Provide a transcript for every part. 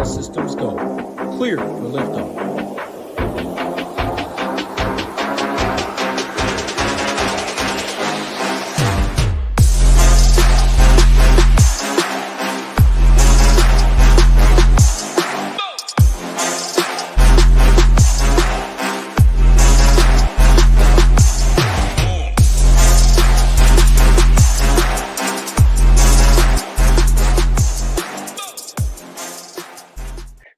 All systems go. Clear for liftoff.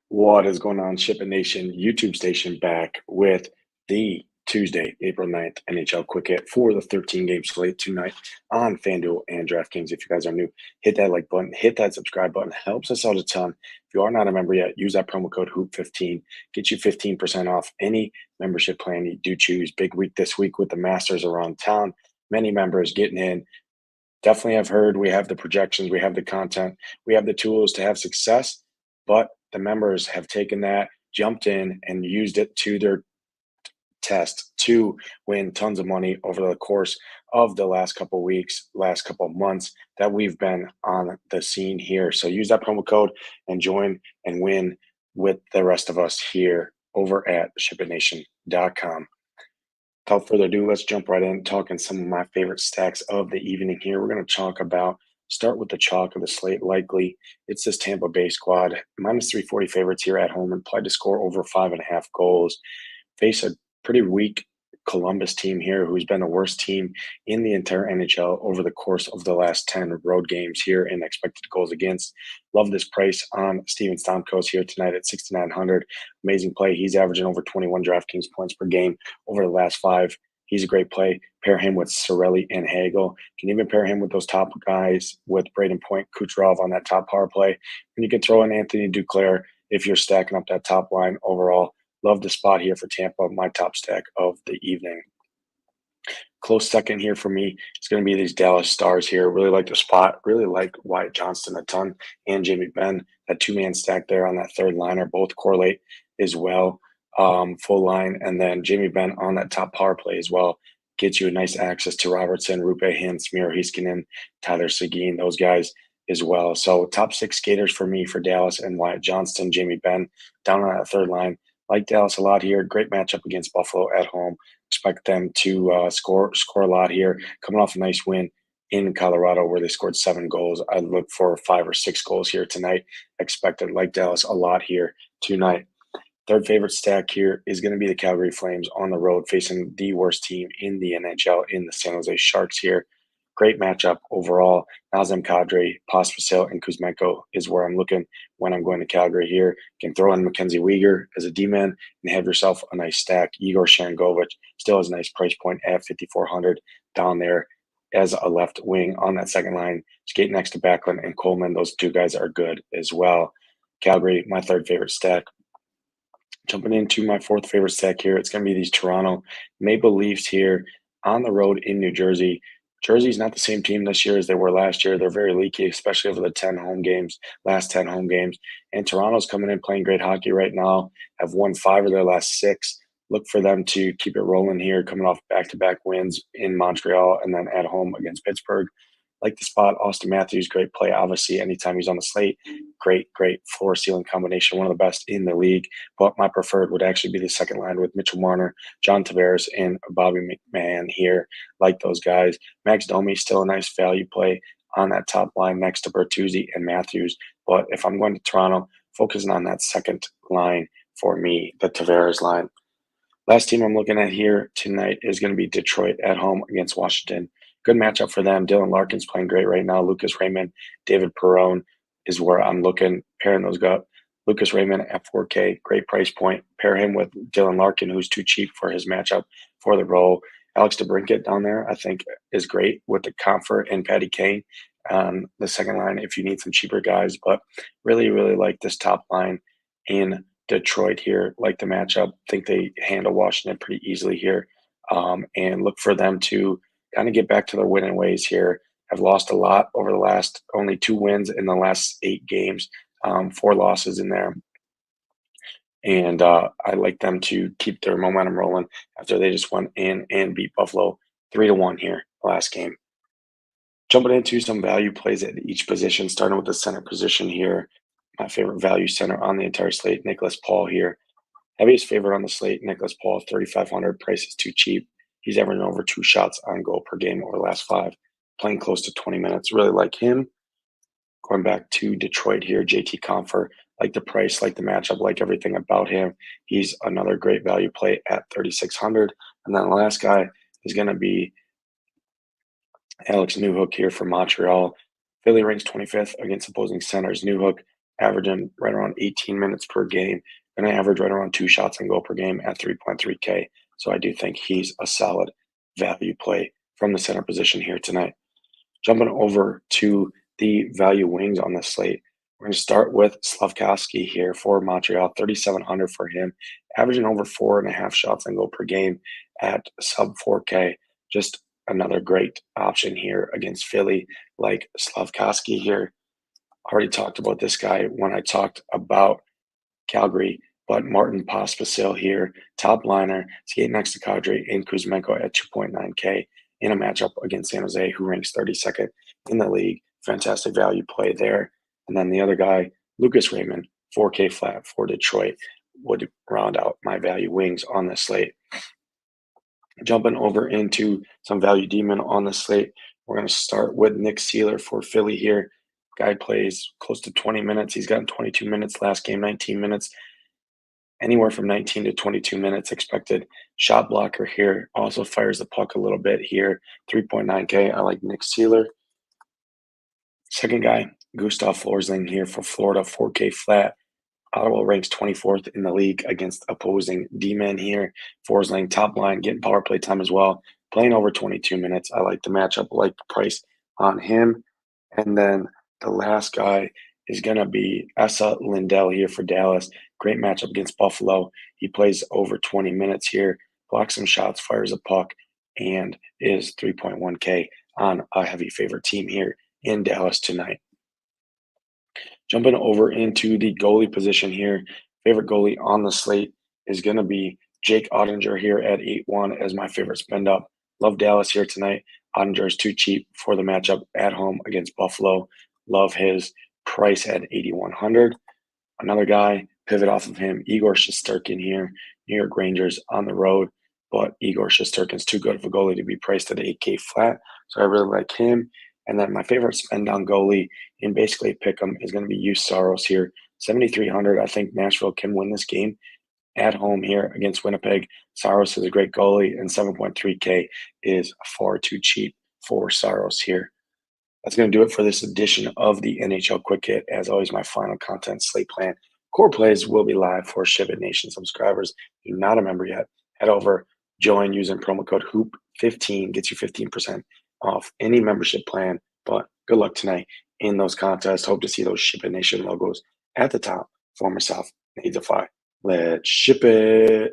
What is going on, SHIPIT Nation YouTube station, back with the Tuesday, April 9th NHL Quick Hit for the 13-game slate tonight on FanDuel and DraftKings. If you guys are new, hit that like button, hit that subscribe button. Helps us out a ton. If you are not a member yet, use that promo code HOOP15. Get you 15% off any membership plan you do choose. Big week this week with the Masters around town. Many members getting in. Definitely have heard we have the projections, we have the content, we have the tools to have success, but the members have taken that, jumped in, and used it to their test to win tons of money over the course of the last couple of weeks, last couple of months that we've been on the scene here. So use that promo code and join and win with the rest of us here over at SHIPITNation.com. Without further ado, let's jump right in, talking some of my favorite stacks of the evening here. We're going to talk about, start with the chalk of the slate. Likely it's this Tampa Bay squad, minus 340 favorites here at home, implied to score over 5.5 goals. Face a pretty weak Columbus team here, who's been the worst team in the entire NHL over the course of the last 10 road games here in expected goals against. Love this price on Steven Stamkos here tonight at 6,900. Amazing play. He's averaging over 21 DraftKings points per game over the last 5. He's a great play. Pair him with Cirelli and Hagel. Can even pair him with those top guys with Braden Point, Kucherov on that top power play. And you can throw in Anthony Duclair if you're stacking up that top line overall. Love the spot here for Tampa, my top stack of the evening. Close second here for me is going to be these Dallas Stars here. Really like the spot. Really like Wyatt Johnston a ton and Jamie Benn. That two-man stack there on that third liner both correlate as well. Full line, and then Jamie Benn on that top power play as well. Gets you a nice access to Robertson, Rupe Hintz, Miro Heiskanen, Tyler Seguin, those guys as well. So top 6 skaters for me for Dallas and Wyatt Johnston, Jamie Benn down on that third line. Like Dallas a lot here. Great matchup against Buffalo at home. Expect them to score a lot here. Coming off a nice win in Colorado where they scored 7 goals. I look for 5 or 6 goals here tonight. Expected, like Dallas, a lot here tonight. Third favorite stack here is going to be the Calgary Flames on the road facing the worst team in the NHL in the San Jose Sharks here. Great matchup overall. Nazem Kadri, Pospisil, and Kuzmenko is where I'm looking when I'm going to Calgary here. You can throw in Mackenzie Weegar as a D-man and have yourself a nice stack. Igor Sharangovich still has a nice price point at 5,400 down there as a left wing on that second line. Skate next to Backlund and Coleman. Those two guys are good as well. Calgary, my third favorite stack. Jumping into my fourth favorite stack here, it's going to be these Toronto Maple Leafs here on the road in New Jersey. Jersey's not the same team this year as they were last year. They're very leaky, especially over the last 10 home games. And Toronto's coming in playing great hockey right now, have won 5 of their last 6. Look for them to keep it rolling here, coming off back-to-back wins in Montreal and then at home against Pittsburgh. Like the spot, Austin Matthews, great play. Obviously, anytime he's on the slate, great floor-ceiling combination, one of the best in the league. But my preferred would actually be the second line with Mitchell Marner, John Tavares, and Bobby McMahon here. Like those guys. Max Domi, still a nice value play on that top line next to Bertuzzi and Matthews. But if I'm going to Toronto, focusing on that second line for me, the Tavares line. Last team I'm looking at here tonight is going to be Detroit at home against Washington. Good matchup for them. Dylan Larkin's playing great right now. Lucas Raymond, David Perron is where I'm looking. Pairing those guys. Lucas Raymond at 4K, great price point. Pair him with Dylan Larkin, who's too cheap for his matchup for the role. Alex DeBrincat down there, I think, is great with the Comfort and Patty Kane on the second line if you need some cheaper guys. But really like this top line in Detroit here. Like the matchup. Think they handle Washington pretty easily here. And look for them to kind of get back to their winning ways here. Have lost a lot over the last, only 2 wins in the last 8 games, 4 losses in there. And I like them to keep their momentum rolling after they just went in and beat Buffalo 3-1 here last game. Jumping into some value plays at each position, starting with the center position here. my favorite value center on the entire slate, Nicholas Paul here. Heaviest favorite on the slate, Nicholas Paul, 3,500. Price is too cheap. He's averaging over 2 shots on goal per game over the last 5, playing close to 20 minutes. Really like him. Going back to Detroit here, JT Compher, like the price, like the matchup, like everything about him. He's another great value play at 3,600. And then the last guy is going to be Alex Newhook here for Montreal. Philly ranks 25th against opposing centers. Newhook averaging right around 18 minutes per game. Going to average right around 2 shots on goal per game at 3.3K. So I do think he's a solid value play from the center position here tonight. Jumping over to the value wings on the slate. We're going to start with Slafkovsky here for Montreal, 3,700 for him, averaging over 4.5 shots on goal per game at sub 4K. Just another great option here against Philly, like Slafkovsky here. Already talked about this guy when I talked about Calgary, but Martin Pospisil here, top liner, skating next to Kadri and Kuzmenko at 2.9K in a matchup against San Jose, who ranks 32nd in the league. Fantastic value play there. And then the other guy, Lucas Raymond, 4K flat for Detroit, would round out my value wings on the slate. Jumping over into some value demon on the slate, we're going to start with Nick Seeler for Philly here. Guy plays close to 20 minutes. He's gotten 22 minutes last game, 19 minutes. Anywhere from 19 to 22 minutes expected. Shot blocker here. Also fires the puck a little bit here. 3.9K. I like Nick Seeler. Second guy, Gustav Forsling here for Florida, 4K flat. Ottawa ranks 24th in the league against opposing D-men here. Forsling, top line, getting power play time as well. Playing over 22 minutes. I like the matchup, I like the price on him. And then the last guy is going to be Esa Lindell here for Dallas. Great matchup against Buffalo. He plays over 20 minutes here, blocks some shots, fires a puck, and is 3.1K on a heavy favorite team here in Dallas tonight. Jumping over into the goalie position here, favorite goalie on the slate is going to be Jake Ottinger here at 8-1 as my favorite spend up. Love Dallas here tonight. Ottinger is too cheap for the matchup at home against Buffalo. Love his price at 8,100. Another guy, pivot off of him, Igor Shesterkin here, New York Rangers on the road, but Igor Shesterkin's too good of a goalie to be priced at 8K flat, so I really like him. And then my favorite spend on goalie in basically pick 'em is going to be Juuse Saros here, 7,300. I think Nashville can win this game at home here against Winnipeg. Saros is a great goalie, and 7.3K is far too cheap for Saros here. That's going to do it for this edition of the NHL Quick Hit. As always, my final content slate plan. Core plays will be live for SHIPIT Nation subscribers. If you're not a member yet, head over, join using promo code HOOP15, gets you 15% off any membership plan. But good luck tonight in those contests. Hope to see those SHIPIT Nation logos at the top for myself, Nadesify. Let's ship it.